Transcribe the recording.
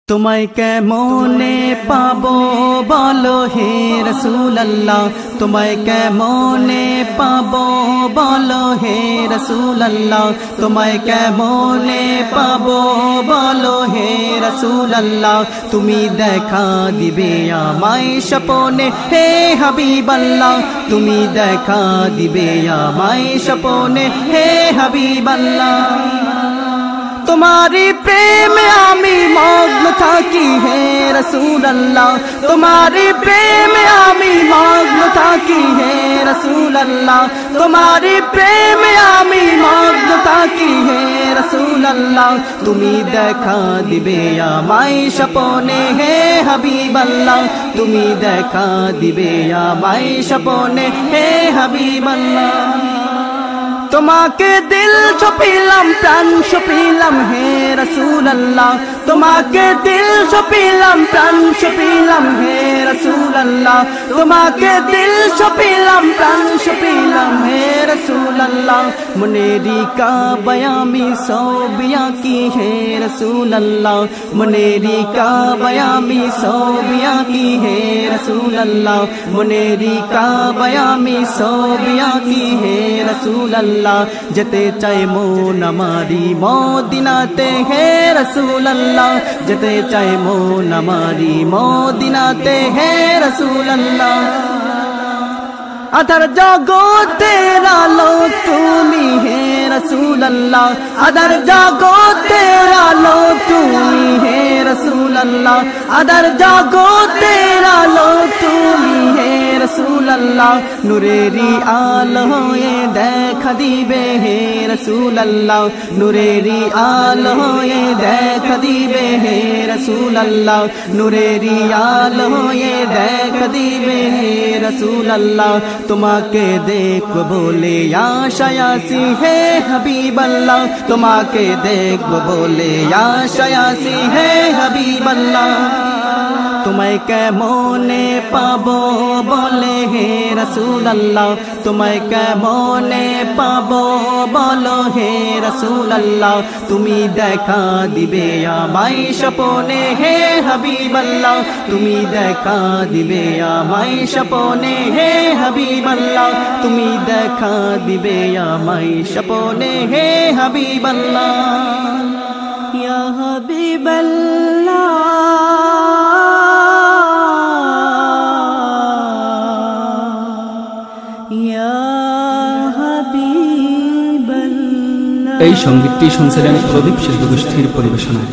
তোমায় কেমনে পাবো বলো হে রাসূলুল্লাহ, তোমায় কেমনে পাবো বলো হে রাসূলুল্লাহ, তোমায় কেমনে পাবো বলো হে রাসূলুল্লাহ। তুমি দেখা দিবে আমায় স্বপ্নে হে হাবিবাল্লাহ, তুমি দেখা দিবে আমায় স্বপ্নে হে হাবিবাল্লাহ। তোমারি প্রেমে আমি মগ্ন থাকি হে রাসূলুল্লাহ, তোমারি প্রেমে আমি মগ্ন থাকি হে রাসূলুল্লাহ, তোমারি প্রেমে আমি মগ্ন থাকি হে রাসূলুল্লাহ। তুমি দেখা দিবে আমায় স্বপ্নে হে হাবিবাল্লাহ, তুমি দেখা দিবে আমায় স্বপ্নে হে হাবিবাল্লাহ। তোমাকে দিল সপিলাম প্রাণ সপিলাম হে রাসূলুল্লাহ, তোমাকে দিল সপিলাম প্রাণ সপিলাম হে রাসূলুল্লাহ, তোমাকে দিল সপিলাম প্রাণ সপিলাম হে রাসূলুল্লাহ। মনেরি কাবায় আমি ছবি আঁকি হে রাসূলুল্লাহ, মনেরি কাবায় আমি ছবি আঁকি হে রাসূলুল্লাহ, মনেরি কাবায় আমি ছবি আঁকি হে রাসূলুল্লাহ। যেতে চাই মন আমারি মদিনাতে হে রাসূলুল্লাহ, যেতে চাই মন আমারি মদিনাতে হে রাসূলুল্লাহ। আধার জগতের আলো তুমি হে রাসূলুল্লাহ, আধার জগতের আলো তুমি হে রাসূলুল্লাহ, আধার জগতের আলো তুমি হে রাসূলুল্লাহ। নূরেরি আলো হয়ে দেখা দিবে হে রাসূলুল্লাহ, নূরেরি আলো হয়ে দেখা দিবে হে রাসূলুল্লাহ, নূরেরি আলো হয়ে দেখা দিবে হে রাসূলুল্লাহ। তোমাকে দেখব বলে আশায় আছি হে হাবিবাল্লাহ, তোমাকে দেখব বলে আশায় আছি হে হাবিবাল্লাহ। তোমায় কেমনে পাবো বলে হে রাসূলুল্লাহ, তোমায় কেমনে পাবো বলো হে রাসূলুল্লাহ। তুমি দেখা দিবে আমায় স্বপ্নে হে হাবিবাল্লাহ, তুমি দেখা দিবে আমায় স্বপ্নে হে হাবিবাল্লাহ, তুমি দেখা দিবে আমায় স্বপ্নে হে হাবিবাল্লাহ। ইয়া হাবিবাল্লাহ এই সঙ্গীতটি শুনছিলেন প্রদীপ শিল্পগোষ্ঠীর পরিবেশনায়।